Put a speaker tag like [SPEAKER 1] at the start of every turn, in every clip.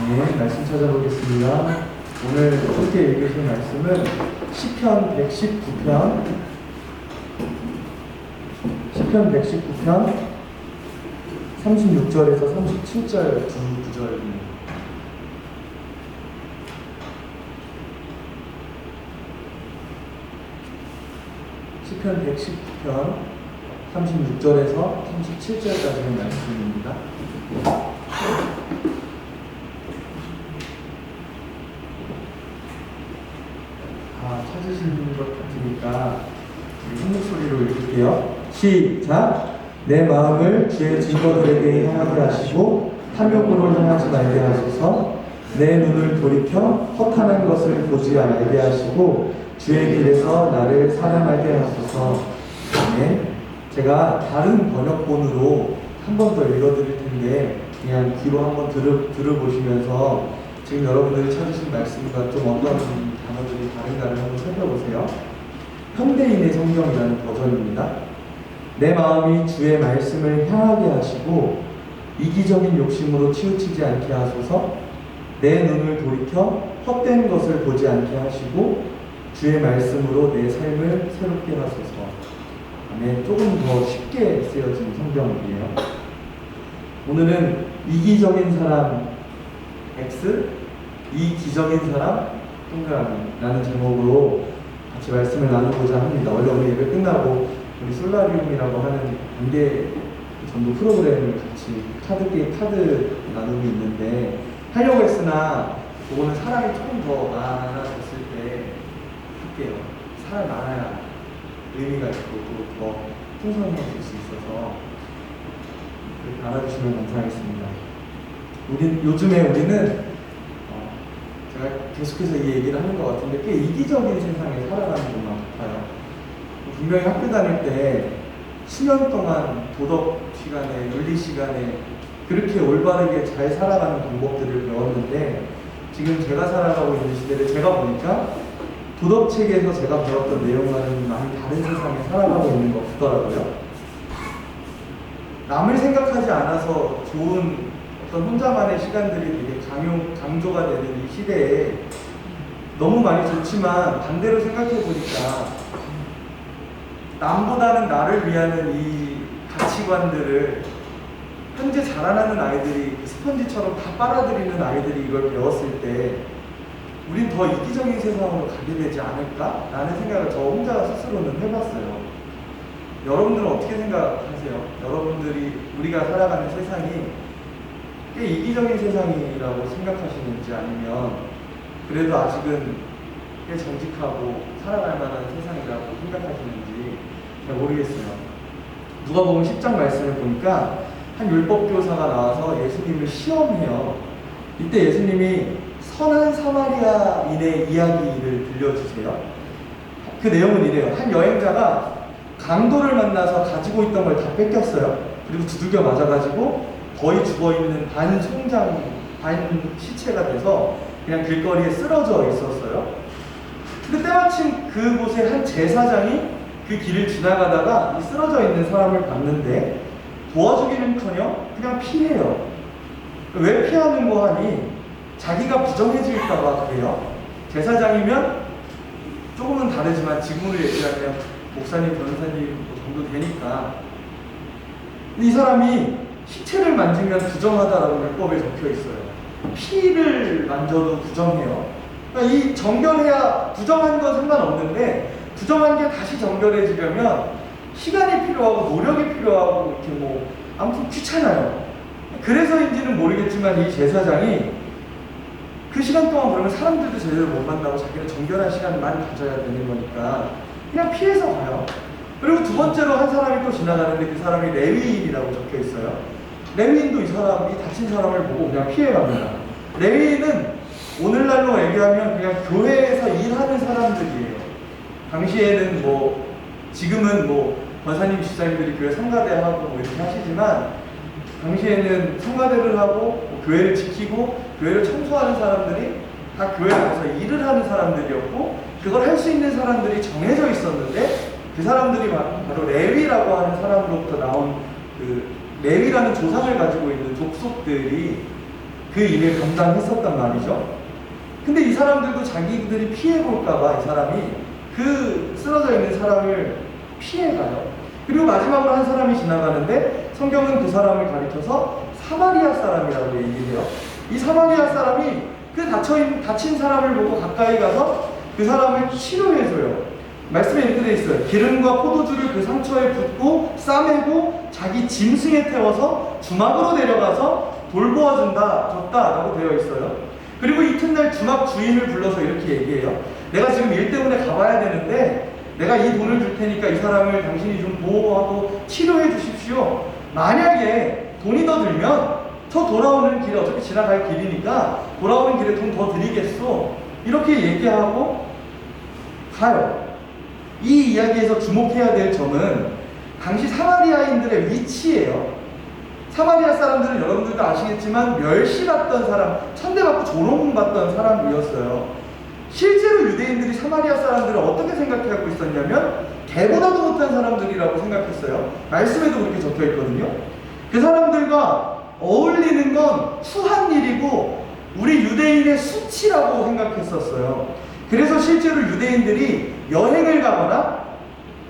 [SPEAKER 1] 네, 말씀 찾아보겠습니다. 오늘 함께 읽으실 말씀은 시편 119편 36절에서 37절 두 구절입니다. 시편 119편 36절에서 37절까지의 말씀입니다. 찾으시는 것 같으니까 한 목소리로 읽을게요. 시작! 내 마음을 주의 증거들에게 향하게 하시고 탐욕으로 향하지 말게 하소서. 내 눈을 돌이켜 허탄한 것을 보지 말게 하시고 주의 길에서 나를 사랑하게 하소서. 네, 제가 다른 번역본으로 한 번 더 읽어드릴 텐데 그냥 귀로 한번 들어보시면서 지금 여러분들이 찾으신 말씀과 좀 어떤 단어들이 다른가를 한번 살펴보세요. 현대인의 성경이라는 버전입니다. 내 마음이 주의 말씀을 향하게 하시고 이기적인 욕심으로 치우치지 않게 하소서. 내 눈을 돌이켜 헛된 것을 보지 않게 하시고 주의 말씀으로 내 삶을 새롭게 하소서. 네, 조금 더 쉽게 쓰여진 성경이에요. 오늘은 이기적인 사람 X, 이기적인 사람 동그라미라는 제목으로 같이 말씀을 나누고자 합니다. 원래 오늘 예배 끝나고 우리 솔라리움이라고 하는 단계 전도 프로그램을 같이 카드 나눔이 있는데 하려고 했으나 그거는 사람이 조금 더 많아졌을 때 할게요. 사람이 많아야 의미가 있고 또 더 풍성해질 수 있어서 그렇게 알아주시면 감사하겠습니다. 요즘에 우리는 제가 계속해서 이 얘기를 하는 것 같은데 꽤 이기적인 세상에 살아가는 것만 같아요. 분명히 학교 다닐 때 수년 동안 도덕 시간에, 윤리 시간에 그렇게 올바르게 잘 살아가는 방법들을 배웠는데 지금 제가 살아가고 있는 시대를 제가 보니까 도덕책에서 제가 배웠던 내용과는 많이 다른 세상에 살아가고 있는 것 같더라고요. 남을 생각하지 않아서 좋은 어떤 혼자만의 시간들이 되게 강조가 되는 이 시대에 너무 많이 좋지만 반대로 생각해 보니까 남보다는 나를 위하는 이 가치관들을 현재 자라나는 아이들이 스펀지처럼 다 빨아들이는 아이들이 이걸 배웠을 때 우린 더 이기적인 세상으로 가게 되지 않을까? 라는 생각을 저 혼자 스스로는 해봤어요. 여러분들은 어떻게 생각하세요? 여러분들이 우리가 살아가는 세상이 꽤 이기적인 세상이라고 생각하시는지 아니면 그래도 아직은 꽤 정직하고 살아갈 만한 세상이라고 생각하시는지 잘 모르겠어요. 누가복음 10장 말씀을 보니까 한 율법교사가 나와서 예수님을 시험해요. 이때 예수님이 선한 사마리아인의 이야기를 들려주세요. 그 내용은 이래요. 한 여행자가 강도를 만나서 가지고 있던 걸 다 뺏겼어요. 그리고 두들겨 맞아가지고 거의 죽어있는 반 시체가 돼서 그냥 길거리에 쓰러져 있었어요. 근데 때마침 그곳에 한 제사장이 그 길을 지나가다가 이 쓰러져 있는 사람을 봤는데 도와주기는커녕 그냥 피해요. 왜 피하는 거 하니? 자기가 부정해질까봐 그래요. 제사장이면 조금은 다르지만 지금으로 얘기하면 목사님, 변호사님 정도 되니까 이 사람이 시체를 만지면 부정하다라고 율법에 적혀 있어요. 피를 만져도 부정해요. 그러니까 이 정결해야 부정한 건 상관없는데 부정한 게 다시 정결해지려면 시간이 필요하고 노력이 필요하고 이렇게 아무튼 귀찮아요. 그래서인지는 모르겠지만 이 제사장이 그 시간 동안 그러면 사람들도 제대로 못 만나고 자기는 정결한 시간만 가져야 되는 거니까 그냥 피해서 가요. 그리고 두 번째로 한 사람이 또 지나가는데 그 사람이 레위인이라고 적혀 있어요. 레위인도 이 사람이 다친 사람을 보고 그냥 피해갑니다. 레위인은 오늘날로 얘기하면 그냥 교회에서 일하는 사람들이에요. 당시에는 지금은 권사님, 집사님들이 교회 성가대하고 이렇게 하시지만 당시에는 성가대를 하고 교회를 지키고 교회를 청소하는 사람들이 다 교회 안에서 일을 하는 사람들이었고 그걸 할 수 있는 사람들이 정해져 있었는데 그 사람들이 바로 레위라고 하는 사람으로부터 나온 그 레위라는 조상을 가지고 있는 족속들이 그 일을 감당했었단 말이죠. 근데 이 사람들도 자기들이 피해볼까봐 이 사람이 그 쓰러져 있는 사람을 피해가요. 그리고 마지막으로 한 사람이 지나가는데 성경은 그 사람을 가리켜서 사마리아 사람이라고 얘기해요. 이 사마리아 사람이 그 다친 사람을 보고 가까이 가서 그 사람을 치료해줘요. 말씀에 이렇게 되어 있어요. 기름과 포도주를 그 상처에 붓고 싸매고 자기 짐승에 태워서 주막으로 데려가서 돌보아준다라고 되어 있어요. 그리고 이튿날 주막 주인을 불러서 이렇게 얘기해요. 내가 지금 일 때문에 가봐야 되는데 내가 이 돈을 줄 테니까 이 사람을 당신이 좀 보호하고 치료해 주십시오. 만약에 돈이 더 들면 저 돌아오는 길에 어차피 지나갈 길이니까 돌아오는 길에 돈 더 드리겠소. 이렇게 얘기하고 가요. 이 이야기에서 주목해야 될 점은 당시 사마리아인들의 위치예요. 사마리아 사람들은 여러분들도 아시겠지만 멸시받던 사람, 천대받고 조롱받던 사람이었어요. 실제로 유대인들이 사마리아 사람들을 어떻게 생각하고 있었냐면 개보다도 못한 사람들이라고 생각했어요. 말씀에도 그렇게 적혀 있거든요. 그 사람들과 어울리는 건 추한 일이고 우리 유대인의 수치라고 생각했었어요. 그래서 실제로 유대인들이 여행을 가거나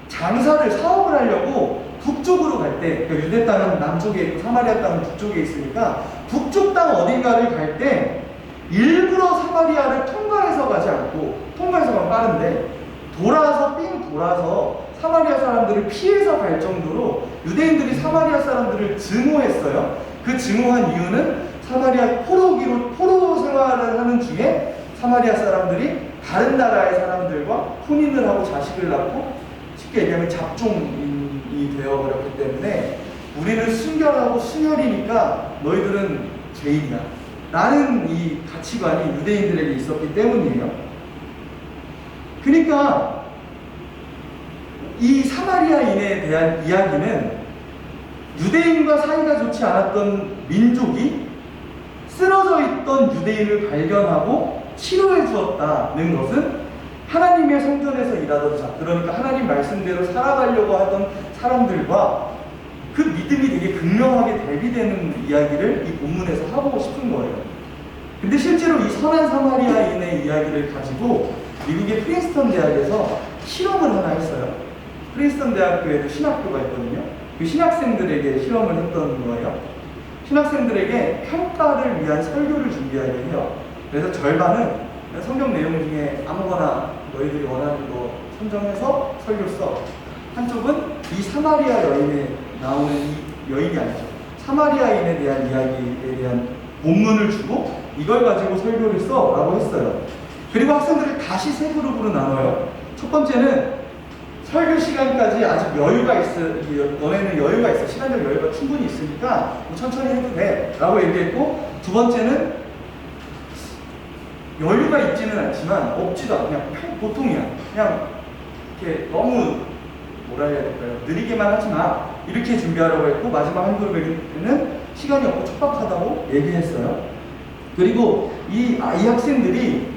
[SPEAKER 1] 장사를, 사업을 하려고 북쪽으로 갈 때, 그러니까 유대 땅은 남쪽에 있고 사마리아 땅은 북쪽에 있으니까 북쪽 땅 어딘가를 갈 때 일부러 사마리아를 통과해서 가지 않고, 통과해서 가면 빠른데 돌아서 사마리아 사람들을 피해서 갈 정도로 유대인들이 사마리아 사람들을 증오했어요. 그 증오한 이유는 사마리아 포로 생활을 하는 중에 사마리아 사람들이 다른 나라의 사람들과 혼인을 하고 자식을 낳고 쉽게 얘기하면 잡종이 되어버렸기 때문에 우리는 순결하고 순혈이니까 너희들은 죄인이야 라는 이 가치관이 유대인들에게 있었기 때문이에요. 그러니까 이 사마리아인에 대한 이야기는 유대인과 사이가 좋지 않았던 민족이 쓰러져 있던 유대인을 발견하고 치료해 주었다는 것은 하나님의 성전에서 일하던 자, 그러니까 하나님 말씀대로 살아가려고 하던 사람들과 그 믿음이 되게 극명하게 대비되는 이야기를 이 본문에서 하고 싶은 거예요. 근데 실제로 이 선한 사마리아인의 이야기를 가지고 미국의 프린스턴 대학에서 실험을 하나 했어요. 프린스턴 대학교에도 신학교가 있거든요. 그 신학생들에게 실험을 했던 거예요. 신학생들에게 평가를 위한 설교를 준비하게 해요. 그래서 절반은 성경 내용 중에 아무거나 너희들이 원하는 거 선정해서 설교 써. 한쪽은 이 사마리아 여인에 나오는 이 여인이 아니죠. 사마리아인에 대한 이야기에 대한 본문을 주고 이걸 가지고 설교를 써 라고 했어요. 그리고 학생들을 다시 세 그룹으로 나눠요. 첫 번째는 설교 시간까지 아직 여유가 있어, 너네는 여유가 있어, 시간적 여유가 충분히 있으니까 뭐 천천히 해도 돼 라고 얘기했고, 두 번째는 여유가 있지는 않지만 없지도 않고 그냥 보통이야. 그냥 이렇게 너무 뭐라 해야 될까요? 느리게만 하지 마. 이렇게 준비하라고 했고, 마지막 한 그룹에게는 시간이 없고 촉박하다고 얘기했어요. 그리고 이 학생들이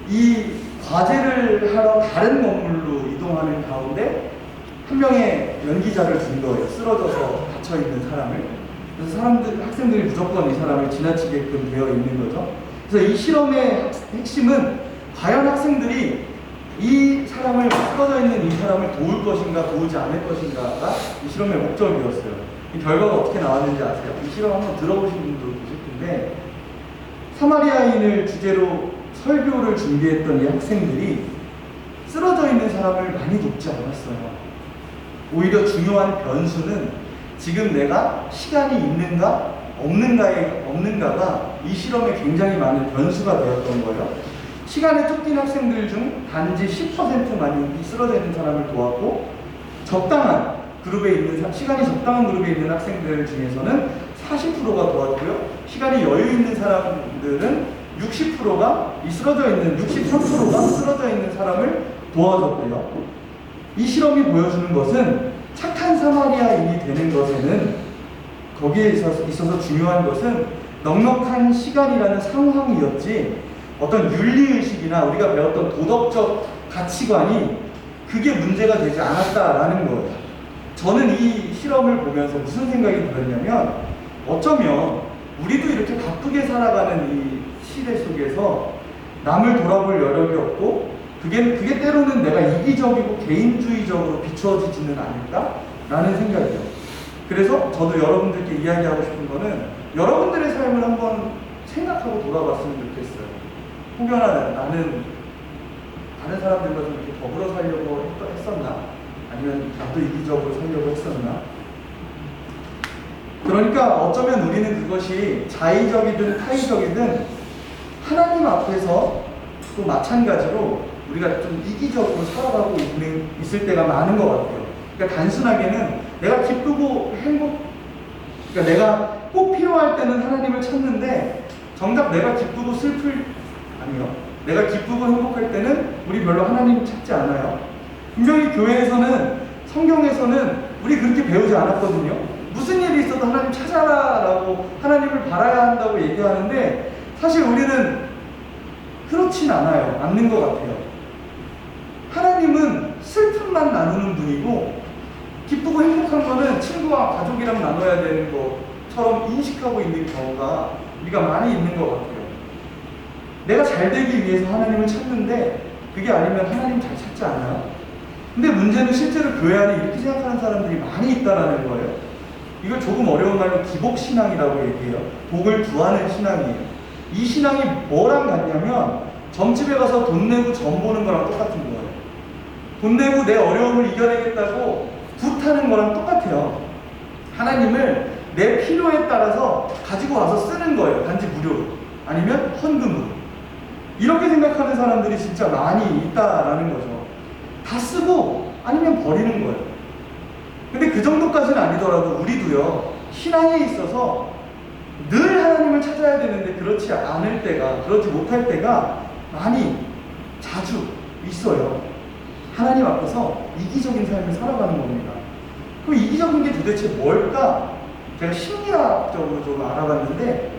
[SPEAKER 1] 이 과제를 하러 다른 건물로 이동하는 가운데 한 명의 연기자를 준 거예요. 쓰러져서 갇혀있는 사람을. 그래서 학생들이 무조건 이 사람을 지나치게끔 되어 있는 거죠. 그래서 이 실험의 핵심은 과연 학생들이 이 사람을, 쓰러져 있는 이 사람을 도울 것인가 도우지 않을 것인가가 이 실험의 목적이었어요. 이 결과가 어떻게 나왔는지 아세요? 이 실험 한번 들어보신 분도 계실 텐데, 사마리아인을 주제로 설교를 준비했던 이 학생들이 쓰러져 있는 사람을 많이 돕지 않았어요. 오히려 중요한 변수는 지금 내가 시간이 있는가 없는가가 이 실험에 굉장히 많은 변수가 되었던 거예요. 시간에 쫓긴 학생들 중 단지 10%만이 쓰러져 있는 사람을 도왔고, 적당한 그룹에 있는, 시간이 적당한 그룹에 있는 학생들 중에서는 40%가 도왔고요. 시간이 여유 있는 사람들은 63%가 쓰러져 있는 사람을 도와줬고요. 이 실험이 보여주는 것은 착한 사마리아인이 되는 것에는, 거기에 있어서 중요한 것은 넉넉한 시간이라는 상황이었지, 어떤 윤리의식이나 우리가 배웠던 도덕적 가치관이 그게 문제가 되지 않았다라는 거예요. 저는 이 실험을 보면서 무슨 생각이 들었냐면, 어쩌면 우리도 이렇게 바쁘게 살아가는 이 시대 속에서 남을 돌아볼 여력이 없고 그게 때로는 내가 이기적이고 개인주의적으로 비추어지지는 않을까라는 생각이에요. 그래서 저도 여러분들께 이야기하고 싶은 거는 여러분들의 삶을 한번 생각하고 돌아봤으면 좋겠어요. 혹여나 나는 다른 사람들과 좀 이렇게 더불어 살려고 했었나? 아니면 나도 이기적으로 살려고 했었나? 그러니까 어쩌면 우리는 그것이 자의적이든 타의적이든 하나님 앞에서 또 마찬가지로 우리가 좀 이기적으로 살아가고 있을 때가 많은 것 같아요. 그러니까 단순하게는 내가 기쁘고 그러니까 내가 꼭 필요할 때는 하나님을 찾는데 정작 내가 기쁘고 아니요. 내가 기쁘고 행복할 때는 우리 별로 하나님을 찾지 않아요. 분명히 교회에서는, 성경에서는 우리 그렇게 배우지 않았거든요. 무슨 일이 있어도 하나님 찾아라라고 하나님을 바라야 한다고 얘기하는데 사실 우리는 그렇진 않는 것 같아요. 하나님은 슬픔만 나누는 분이고 기쁘고 행복한 거는 친구와 가족이랑 나눠야 되는 것처럼 인식하고 있는 경우가 우리가 많이 있는 것 같아요. 내가 잘 되기 위해서 하나님을 찾는데 그게 아니면 하나님 잘 찾지 않아요? 근데 문제는 실제로 교회 안에 이렇게 생각하는 사람들이 많이 있다는 거예요. 이걸 조금 어려운 말로 기복신앙이라고 얘기해요. 복을 구하는 신앙이에요. 이 신앙이 뭐랑 같냐면 점집에 가서 돈 내고 점 보는 거랑 똑같은 거예요. 돈 내고 내 어려움을 이겨내겠다고 굿하는 거랑 똑같아요. 하나님을 내 필요에 따라서 가지고 와서 쓰는 거예요. 단지 무료로. 아니면 헌금으로. 이렇게 생각하는 사람들이 진짜 많이 있다라는 거죠. 다 쓰고 아니면 버리는 거예요. 근데 그 정도까지는 아니더라도 우리도요, 신앙에 있어서 늘 하나님을 찾아야 되는데 그렇지 못할 때가 자주 있어요. 하나님 앞에서 이기적인 삶을 살아가는 겁니다. 그럼 이기적인 게 도대체 뭘까? 제가 심리학적으로 좀 알아봤는데,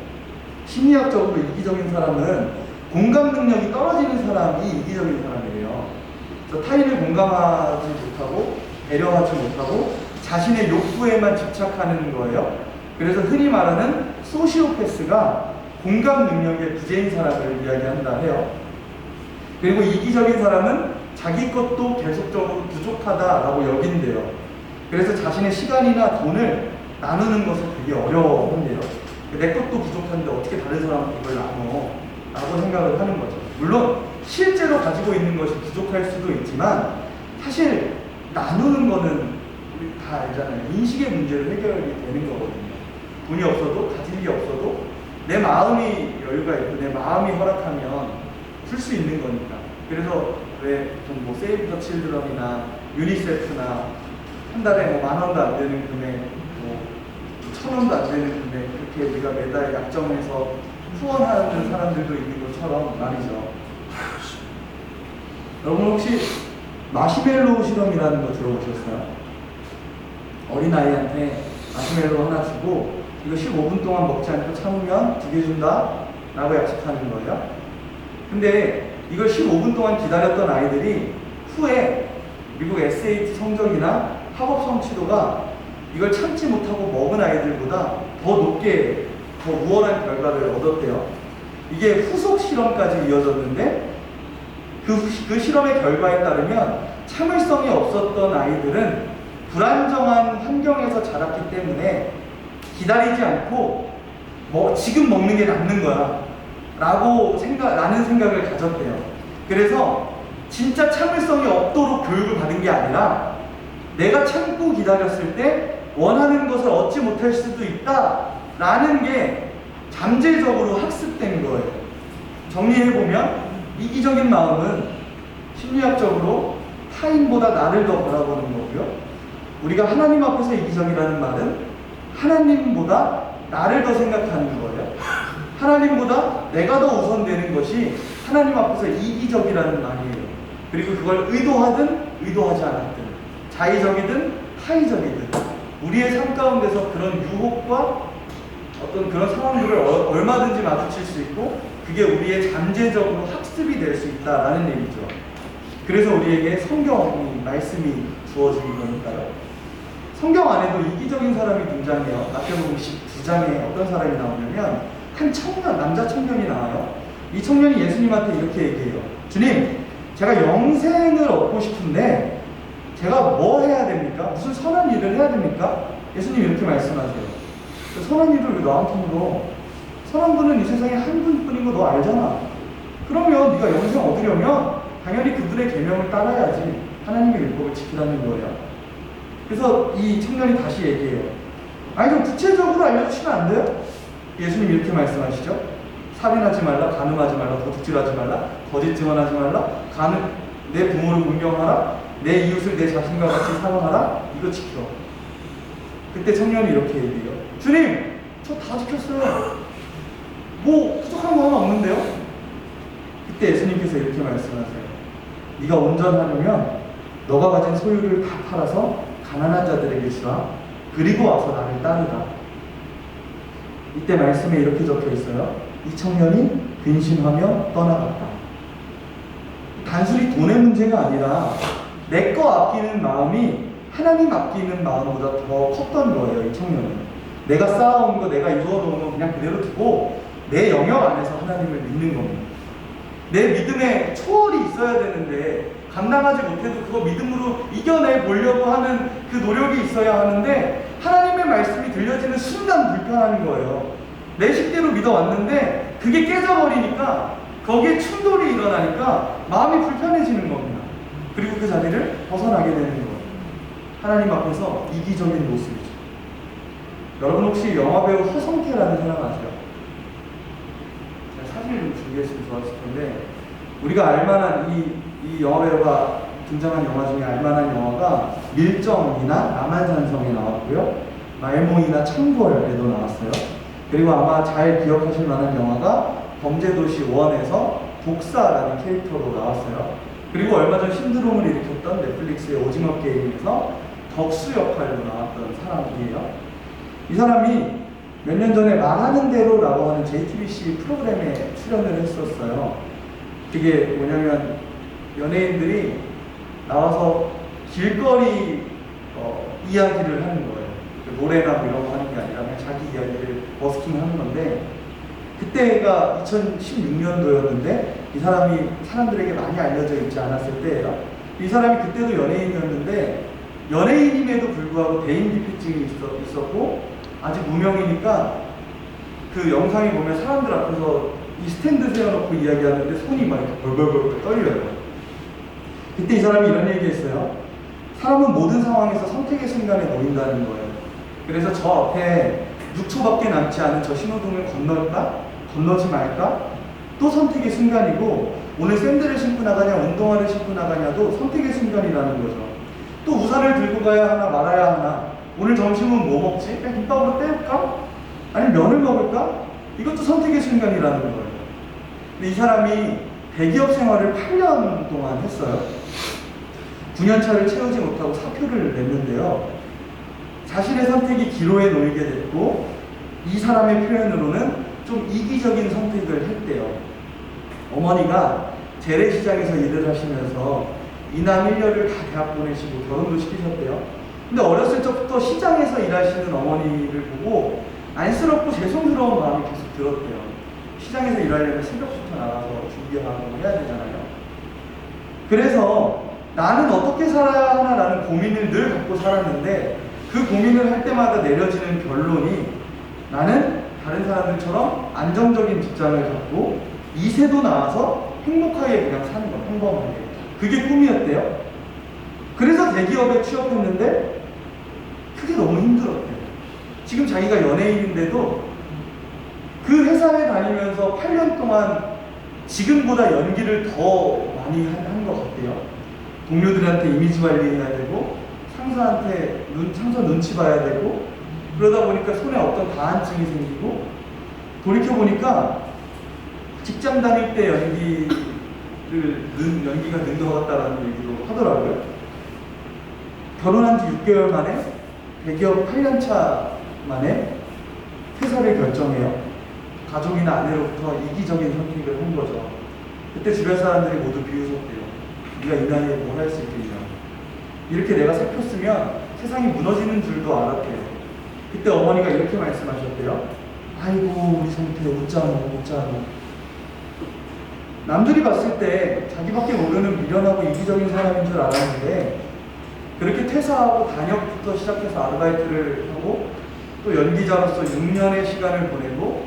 [SPEAKER 1] 심리학적으로 이기적인 사람은 공감 능력이 떨어지는 사람이 이기적인 사람이에요. 그래서 타인을 공감하지 못하고 배려하지 못하고 자신의 욕구에만 집착하는 거예요. 그래서 흔히 말하는 소시오패스가 공감 능력의 부재인 사람을 이야기한다 해요. 그리고 이기적인 사람은 자기 것도 계속적으로 부족하다라고 여긴대요. 그래서 자신의 시간이나 돈을 나누는 것을 되게 어려워한대요. 내 것도 부족한데 어떻게 다른 사람한테 이걸 나눠? 라고 생각을 하는 거죠. 물론 실제로 가지고 있는 것이 부족할 수도 있지만 사실 나누는 거는 우리 다 알잖아요. 인식의 문제로 해결이 되는 거거든요. 돈이 없어도, 가진 게 없어도 내 마음이 여유가 있고 내 마음이 허락하면 줄 수 있는 거니까. 그래서 왜 좀 세이브 더 칠드런이나 유니세프나 한 달에 10,000원도 안 되는 금액, 1,000원도 안 되는 금액, 그렇게 우리가 매달 약정해서 후원하는 사람들도 있는 것처럼 말이죠. 여러분 혹시 마시멜로우 실험이라는 거 들어보셨어요? 어린아이한테 마시멜로우 하나 주고 이거 15분 동안 먹지 않고 참으면 2개 준다 라고 약속하는 거예요. 근데 이걸 15분 동안 기다렸던 아이들이 후에 미국 SAT 성적이나 학업 성취도가 이걸 참지 못하고 먹은 아이들보다 더 높게, 더 우월한 결과를 얻었대요. 이게 후속 실험까지 이어졌는데 그 실험의 결과에 따르면 참을성이 없었던 아이들은 불안정한 환경에서 자랐기 때문에 기다리지 않고 지금 먹는 게 낫는 거야 라는 생각을 가졌대요. 그래서 진짜 참을성이 없도록 교육을 받은 게 아니라 내가 참고 기다렸을 때 원하는 것을 얻지 못할 수도 있다 라는 게 잠재적으로 학습된 거예요. 정리해보면 이기적인 마음은 심리학적으로 타인보다 나를 더 바라보는 거고요. 우리가 하나님 앞에서 이기적이라는 말은 하나님보다 나를 더 생각하는 거예요. 하나님보다 내가 더 우선되는 것이 하나님 앞에서 이기적이라는 말이에요. 그리고 그걸 의도하든 의도하지 않았든 자의적이든 타의적이든 우리의 삶 가운데서 그런 유혹과 어떤 그런 상황들을 얼마든지 마주칠 수 있고 그게 우리의 잠재적으로 학습이 될 수 있다라는 얘기죠. 그래서 우리에게 성경이 말씀이 주어진 거니까요. 성경 안에도 이기적인 사람이 등장해요. 마태복음 19장에 어떤 사람이 나오냐면 한 청년, 남자 청년이 나와요. 이 청년이 예수님한테 이렇게 얘기해요. 주님, 제가 영생을 얻고 싶은데 제가 뭐 해야 됩니까? 무슨 선한 일을 해야 됩니까? 예수님 이렇게 말씀하세요. 선한 일을 왜 나한테 물어? 선한 분은 이 세상에 한 분뿐인 거 너 알잖아. 그러면 네가 영생 얻으려면 당연히 그분의 계명을 따라야지. 하나님의 율법을 지키라는 거예요. 그래서 이 청년이 다시 얘기해요. 아니 좀 구체적으로 알려주시면 안 돼요? 예수님 이렇게 말씀하시죠. 살인하지 말라, 간음하지 말라, 도둑질하지 말라, 거짓 증언하지 말라, 내 부모를 공경하라, 내 이웃을 내 자신과 같이 사랑하라. 이거 지켜. 그때 청년이 이렇게 얘기해요. 주님, 저 다 지켰어요. 뭐 부족한 거 하나 없는데요? 그때 예수님께서 이렇게 말씀하세요. 네가 온전하려면 너가 가진 소유를 다 팔아서 가난한 자들에게 주라. 그리고 와서 나를 따르라. 이때 말씀에 이렇게 적혀 있어요. 이 청년이 근심하며 떠나갔다. 단순히 돈의 문제가 아니라 내 거 아끼는 마음이 하나님 아끼는 마음보다 더 컸던 거예요. 이 청년은 내가 쌓아온 거, 내가 이루어놓은 거 그냥 그대로 두고 내 영역 안에서 하나님을 믿는 겁니다. 내 믿음에 초월이 있어야 되는데 감당하지 못해도 그거 믿음으로 이겨내 보려고 하는 그 노력이 있어야 하는데 하나님의 말씀이 들려지는 순간 불편한 거예요. 내 식대로 믿어왔는데 그게 깨져버리니까 거기에 충돌이 일어나니까 마음이 불편해지는 겁니다. 그리고 그 자리를 벗어나게 되는 거예요. 하나님 앞에서 이기적인 모습이죠. 여러분 혹시 영화배우 허성태라는 사람 아세요? 제가 사진을 좀 준비했으면 좋았을 텐데 우리가 알만한 이 영화배우가 등장한 영화 중에 알만한 영화가 밀정이나 남한산성에 나왔고요. 말모이나 청벌에도 나왔어요. 그리고 아마 잘 기억하실 만한 영화가 범죄도시 1에서 독사라는 캐릭터로 나왔어요. 그리고 얼마 전 신드롬을 일으켰던 넷플릭스의 오징어 게임에서 덕수 역할로 나왔던 사람이에요. 이 사람이 몇 년 전에 말하는 대로라고 하는 JTBC 프로그램에 출연을 했었어요. 그게 뭐냐면 연예인들이 나와서 길거리 이야기를 하는 거예요. 노래나 뭐 이런 거 하는 게 아니라 그냥 자기 이야기를 버스킹 하는 건데 그때가 2016년도였는데 이 사람이 사람들에게 많이 알려져 있지 않았을 때예요. 이 사람이 그때도 연예인이었는데 연예인임에도 불구하고 대인기피증이 있었고 아직 무명이니까 그 영상이 보면 사람들 앞에서 이 스탠드 세워놓고 이야기하는데 손이 막 이렇게 벌벌벌 떨려요. 그때 이 사람이 이런 얘기했어요. 사람은 모든 상황에서 선택의 순간에 놓인다는 거예요. 그래서 저 앞에 6초밖에 남지 않은 저 신호등을 건널까? 건너지 말까? 또 선택의 순간이고 오늘 샌들을 신고 나가냐 운동화를 신고 나가냐도 선택의 순간이라는 거죠. 또 우산을 들고 가야 하나 말아야 하나 오늘 점심은 뭐 먹지? 그냥 김밥으로 때울까? 아니면 면을 먹을까? 이것도 선택의 순간이라는 거예요. 근데 이 사람이 대기업 생활을 8년 동안 했어요. 9년차를 채우지 못하고 사표를 냈는데요. 자신의 선택이 기로에 놓이게 됐고 이 사람의 표현으로는 좀 이기적인 선택을 했대요. 어머니가 재래시장에서 일을 하시면서 이남 1녀를 다 대학 보내시고 결혼도 시키셨대요. 근데 어렸을 적부터 시장에서 일하시는 어머니를 보고 안쓰럽고 죄송스러운 마음이 계속 들었대요. 시장에서 일하려면 새벽부터 나가서 준비하고 해야 되잖아요. 그래서 나는 어떻게 살아야 하나라는 고민을 늘 갖고 살았는데 그 고민을 할 때마다 내려지는 결론이 나는 다른 사람들처럼 안정적인 직장을 갖고 2세도 나와서 행복하게 그냥 사는 거, 평범하게. 그게 꿈이었대요. 그래서 대기업에 취업했는데 그게 너무 힘들었대요. 지금 자기가 연예인인데도 그 회사에 다니면서 8년 동안 지금보다 연기를 더 많이 한 것 같아요. 동료들한테 이미지 관리해야 되고 상사 눈치 봐야 되고 그러다 보니까 손에 어떤 다한증이 생기고 돌이켜보니까 직장 다닐 때 연기가 는 것 같다라는 얘기도 하더라고요. 결혼한 지 6개월 만에 대기업 8년차 만에 퇴사를 결정해요. 가족이나 아내로부터 이기적인 선택을 한 거죠. 그때 주변 사람들이 모두 비웃었대요. 네가 이 나이에 뭘 할 수 있겠냐. 이렇게 내가 살폈으면 세상이 무너지는 줄도 알았대요. 그때 어머니가 이렇게 말씀하셨대요. 아이고 우리 성태 웃자노. 남들이 봤을 때 자기밖에 모르는 미련하고 이기적인 사람인 줄 알았는데 그렇게 퇴사하고 단역부터 시작해서 아르바이트를 하고 또 연기자로서 6년의 시간을 보내고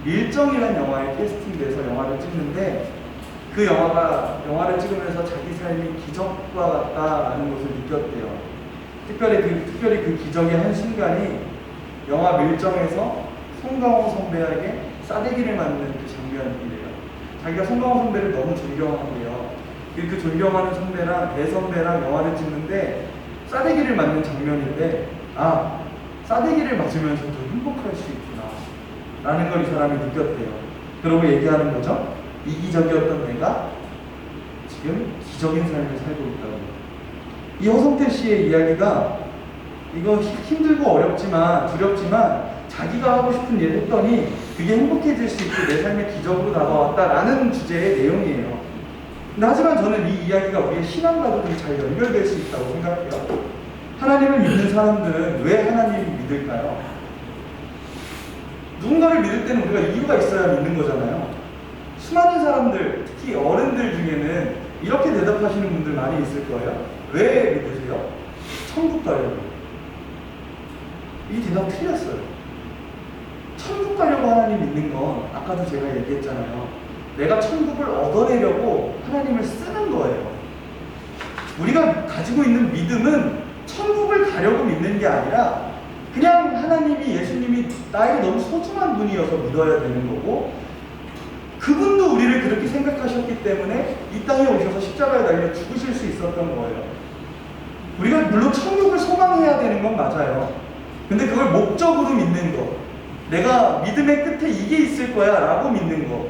[SPEAKER 1] 밀정이라는 영화에 캐스팅돼서 영화를 찍는데 그 영화를 찍으면서 자기 삶이 기적과 같다라는 것을 느꼈대요. 특별히 그 기적의 한 순간이 영화 밀정에서 송강호 선배에게 싸대기를 맞는 그 장면이래요. 자기가 송강호 선배를 너무 존경한대요. 그 존경하는 선배랑 대선배랑 영화를 찍는데 싸대기를 맞는 장면인데 싸대기를 맞으면서도 행복할 수 있구나 라는 걸 이 사람이 느꼈대요. 그러고 얘기하는 거죠. 이기적이었던 내가 지금 기적인 삶을 살고 있다고. 이 허성태 씨의 이야기가 이거 힘들고 어렵지만 두렵지만 자기가 하고 싶은 일을 했더니 그게 행복해질 수 있고 내 삶의 기적으로 다가왔다라는 주제의 내용이에요. 근데 하지만 저는 이 이야기가 우리의 신앙과도 좀 잘 연결될 수 있다고 생각해요. 하나님을 믿는 사람들은 왜 하나님을 믿을까요? 누군가를 믿을 때는 우리가 이유가 있어야 믿는 거잖아요. 수많은 사람들, 특히 어른들 중에는 이렇게 대답하시는 분들 많이 있을 거예요. 왜 믿으세요? 천국 가려고. 이 대답 틀렸어요. 천국 가려고 하나님 믿는 건 아까도 제가 얘기했잖아요. 내가 천국을 얻어내려고 하나님을 쓰는 거예요. 우리가 가지고 있는 믿음은 천국을 가려고 믿는 게 아니라 그냥 하나님이 예수님이 나에게 너무 소중한 분이어서 믿어야 되는 거고 그분도 우리를 그렇게 생각하셨기 때문에 이 땅에 오셔서 십자가에 달려 죽으실 수 있었던 거예요. 우리가 물론 천국을 소망해야 되는 건 맞아요. 근데 그걸 목적으로 믿는 거, 내가 믿음의 끝에 이게 있을 거야 라고 믿는 거,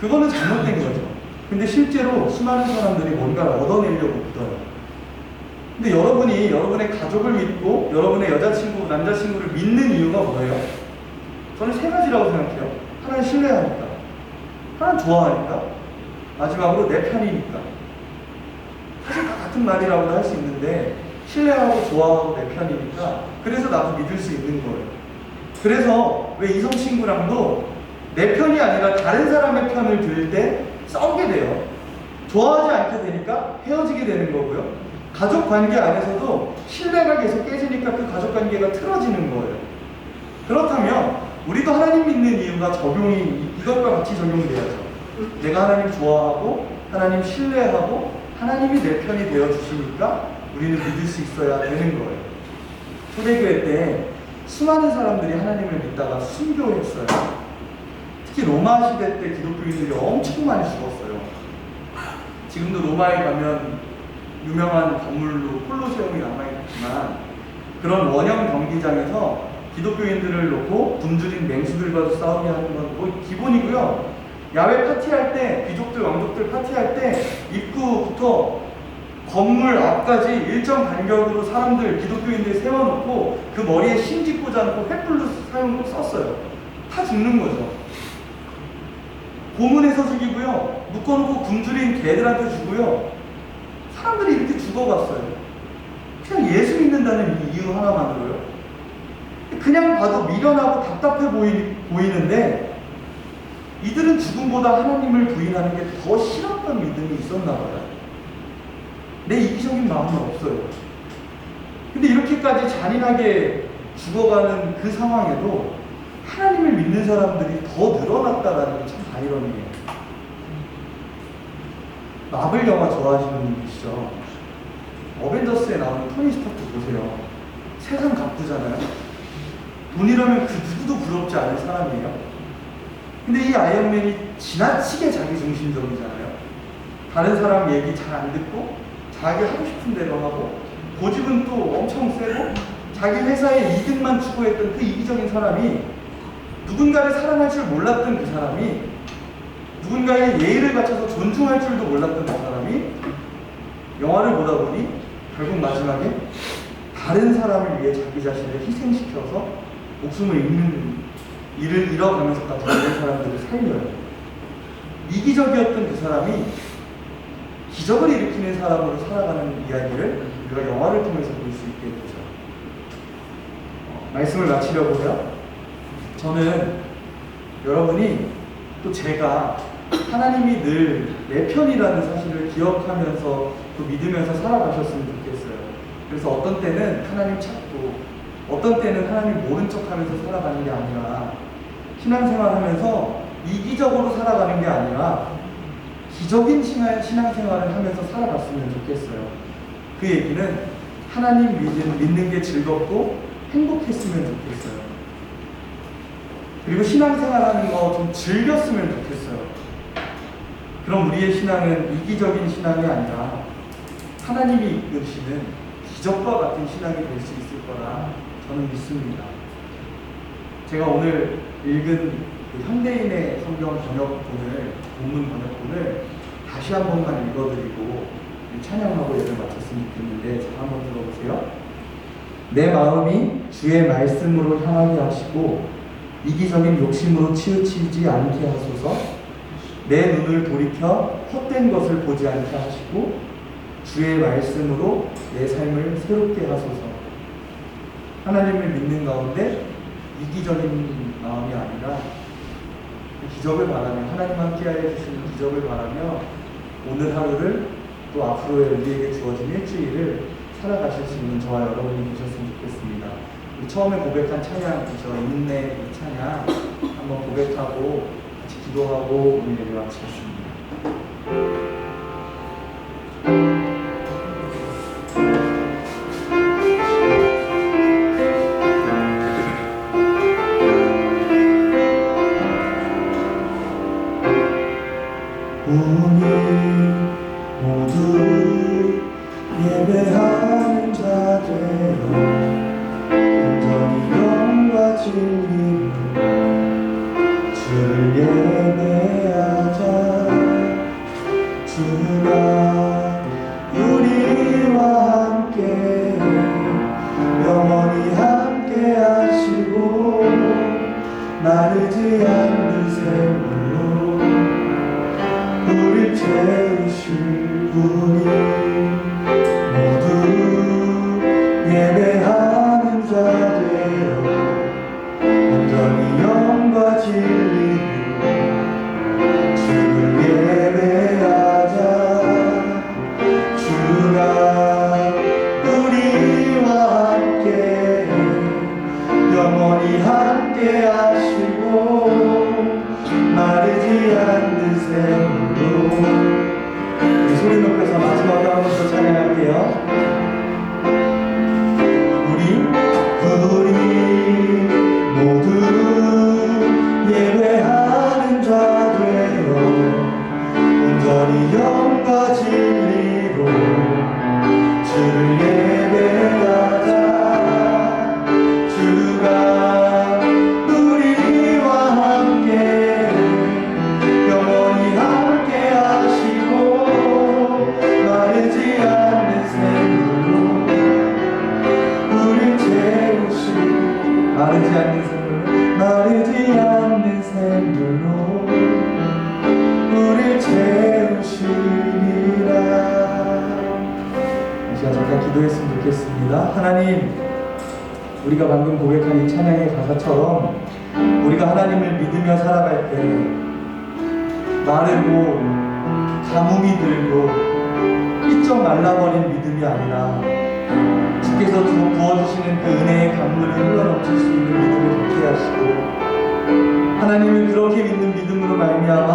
[SPEAKER 1] 그거는 잘못된 거죠. 근데 실제로 수많은 사람들이 뭔가를 얻어내려고 믿어요. 근데 여러분이 여러분의 가족을 믿고 여러분의 여자친구, 남자친구를 믿는 이유가 뭐예요? 저는 세 가지라고 생각해요. 하나는 신뢰하니까, 하나는 좋아하니까, 마지막으로 내 편이니까. 사실 다 같은 말이라고도 할 수 있는데 신뢰하고 좋아하고 내 편이니까 그래서 나도 믿을 수 있는 거예요. 그래서 왜 이성 친구랑도 내 편이 아니라 다른 사람의 편을 들 때 싸우게 돼요. 좋아하지 않게 되니까 헤어지게 되는 거고요. 가족 관계 안에서도 신뢰가 계속 깨지니까 그 가족 관계가 틀어지는 거예요. 그렇다면 우리도 하나님 믿는 이유가 이것과 같이 적용돼야죠. 내가 하나님 좋아하고 하나님 신뢰하고 하나님이 내 편이 되어주시니까 우리는 믿을 수 있어야 되는 거예요. 초대교회 때 수많은 사람들이 하나님을 믿다가 순교했어요. 특히 로마 시대 때 기독교인들이 엄청 많이 죽었어요. 지금도 로마에 가면 유명한 건물로 콜로세움이 남아있지만 그런 원형 경기장에서 기독교인들을 놓고 굶주린 맹수들과도 싸우게 하는 건 뭐 기본이고요. 야외 파티할 때, 귀족들, 왕족들 파티할 때 입구부터 건물 앞까지 일정 간격으로 사람들, 기독교인들 세워놓고 그 머리에 심지 꽂아놓고 횃불로 사용으로 썼어요. 다 죽는 거죠. 고문해서 죽이고요. 묶어놓고 굶주린 개들한테 주고요. 사람들이 이렇게 죽어갔어요. 그냥 예수 믿는다는 이 이유 하나만으로요. 그냥 봐도 미련하고 답답해 보이는데 이들은 죽음보다 하나님을 부인하는 게 더 싫었던 믿음이 있었나 봐요. 내 이기적인 마음은 없어요. 근데 이렇게까지 잔인하게 죽어가는 그 상황에도 하나님을 믿는 사람들이 더 늘어났다라는 게 참 아이러니해요. 마블 영화 좋아하시는 분 계시죠? 어벤져스에 나오는 토니 스타크 보세요. 세상 가쁘잖아요. 돈이라면 그 누구도 부럽지 않을 사람이에요. 근데 이 아이언맨이 지나치게 자기중심적이잖아요. 다른 사람 얘기 잘 안 듣고 자기 하고 싶은 대로 하고 고집은 또 엄청 세고 자기 회사의 이득만 추구했던 그 이기적인 사람이 누군가를 사랑할 줄 몰랐던 그 사람이 누군가의 예의를 갖춰서 존중할 줄도 몰랐던 그 사람이 영화를 보다 보니 결국 마지막에 다른 사람을 위해 자기 자신을 희생시켜서 목숨을 잃는 일을 잃어가면서까지 다른 사람들을 살려요. 이기적이었던 그 사람이 기적을 일으키는 사람으로 살아가는 이야기를 우리가 영화를 통해서 볼 수 있게 되죠. 말씀을 마치려고요. 저는 여러분이 또 제가 하나님이 늘 내 편이라는 사실을 기억하면서 또 믿으면서 살아가셨으면 좋겠어요. 그래서 어떤 때는 하나님 찾고 어떤 때는 하나님 모른 척 하면서 살아가는 게 아니라 신앙생활 하면서 이기적으로 살아가는 게 아니라 기적인 신앙생활을 하면서 살아갔으면 좋겠어요. 그 얘기는 하나님 믿는 게 즐겁고 행복했으면 좋겠어요. 그리고 신앙생활하는 거 좀 즐겼으면 좋겠어요. 그럼 우리의 신앙은 이기적인 신앙이 아니라 하나님이 이끄시는 기적과 같은 신앙이 될 수 있을 거라 저는 믿습니다. 제가 오늘 읽은 그 현대인의 성경 번역본을, 본문 번역본을 다시 한 번만 읽어드리고 찬양하고 예를 마쳤으면 좋겠는데 자, 한번 들어보세요. 내 마음이 주의 말씀으로 향하게 하시고 이기적인 욕심으로 치우치지 않게 하소서. 내 눈을 돌이켜 헛된 것을 보지 않게 하시고 주의 말씀으로 내 삶을 새롭게 하소서. 하나님을 믿는 가운데 이기적인 마음이 아니라 기적을 바라며 하나님 함께하여 주시는 기적을 바라며 오늘 하루를 또 앞으로의 우리에게 주어진 일주일을 살아가실 수 있는 저와 여러분이 되셨으면 좋겠습니다. 처음에 고백한 찬양이죠. 인내 이 찬양 한번 고백하고 같이 기도하고 오늘 예배 마치겠습니다. 우리 모두 예배하는 자 되어 온전히 영과 진리로 주를 예배하자. 주가 우리와 함께 영원히 함께 하시고 마르지 않는 샘물로 우릴 채우실 분이 모두 예배하는 자 되어 온전히 영과 진리로 주를 예배하자. 주가 우리와 함께 영원히 함께 하시고 마르지 않는 샘으로 우리 소리 높여서 마지막에 한 번 더 찬양할게요. 우리 모두 예배하는 자 되어 온전히 영과 진리로 주를 예배하자. 주가 우리와 함께 영원히 함께 하시고 마르지 않는 샘으로 우릴 채우시 마르지 않는 샘으로 마르지 않는 샘으로 우릴 채우시리라. 이 시간 잠깐 기도했으면 좋겠습니다. 하나님, 우리가 방금 고백한 이 찬양의 가사처럼 우리가 하나님을 믿으며 살아갈 때 마르고 가뭄이 들고 삐쩍 말라버린 믿음이 아니라 주께서 부어주시는 그 은혜의 강물이 흘러넘칠 수 있는 믿음을 갖게 하시고 하나님을 그렇게 믿는 믿음으로 말미암아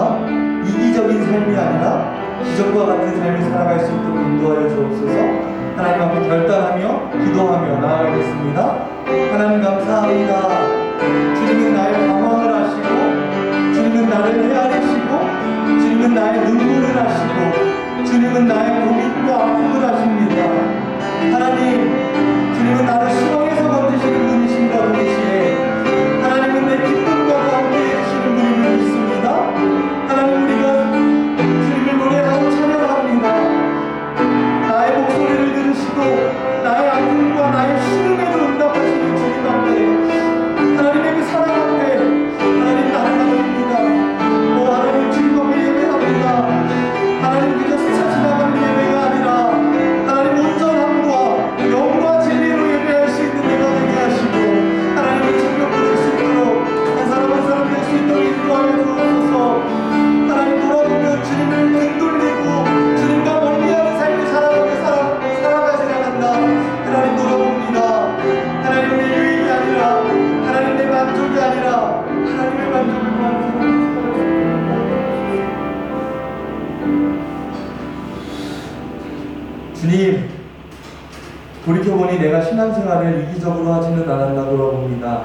[SPEAKER 1] 이기적인 삶이 아니라 기적과 같은 삶을 살아갈 수 있도록 인도하여 주옵소서. 하나님 앞에 결단하며 기도하며 나아가겠습니다. 하나님 감사합니다. 주님은 나의 방황을 하시고 주님은 나를 헤아리시고 주님은 나의 눈물을 하시고 주님은 나의 고민과 아픔을 하십니다. 하나님, 주님은 나를 수렁에서 건지시는 분이신가 동시에 하나님은 내 기쁨과 함께 해주시는 분임을 믿습니다. 하나님, 우리가 주님을 노래하고 찬양합니다. 나의 목소리를 들으시고 나의 아픔과 나의 신음에도 응답하시는 주님 앞에 하나님의 그 사랑 앞에 돌이켜보니 내가 신앙생활을 이기적으로 하지는 않았나 돌아봅니다.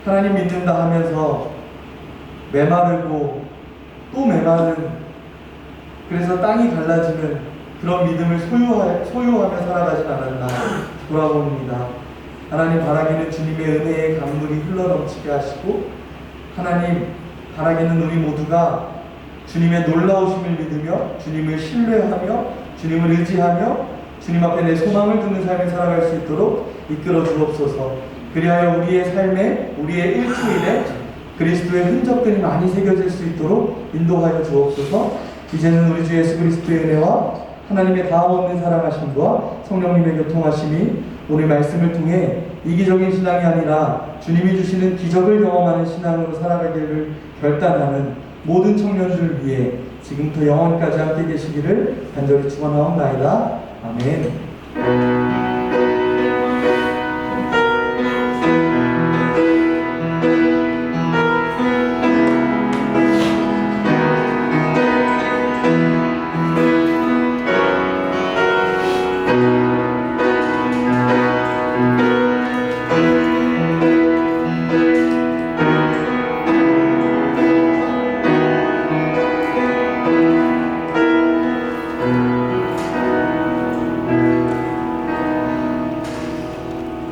[SPEAKER 1] 하나님 믿는다 하면서 메마르고 또 메마른, 그래서 땅이 갈라지는 그런 믿음을 소유하며 살아가진 않았나 돌아봅니다. 하나님 바라기는 주님의 은혜의 강물이 흘러넘치게 하시고, 하나님 바라기는 우리 모두가 주님의 놀라우심을 믿으며 주님을 신뢰하며 주님을 의지하며 주님 앞에 내 소망을 두는 삶을 살아갈 수 있도록 이끌어 주옵소서. 그리하여 우리의 삶에, 우리의 일주일에 그리스도의 흔적들이 많이 새겨질 수 있도록 인도하여 주옵소서. 이제는 우리 주 예수 그리스도의 은혜와 하나님의 다함없는 사랑하심과 성령님의 교통하심이 오늘 말씀을 통해 이기적인 신앙이 아니라 주님이 주시는 기적을 경험하는 신앙으로 살아가기를 결단하는 모든 청년들을 위해 지금부터 영원까지 함께 계시기를 간절히 축원하옵나이다. 아멘.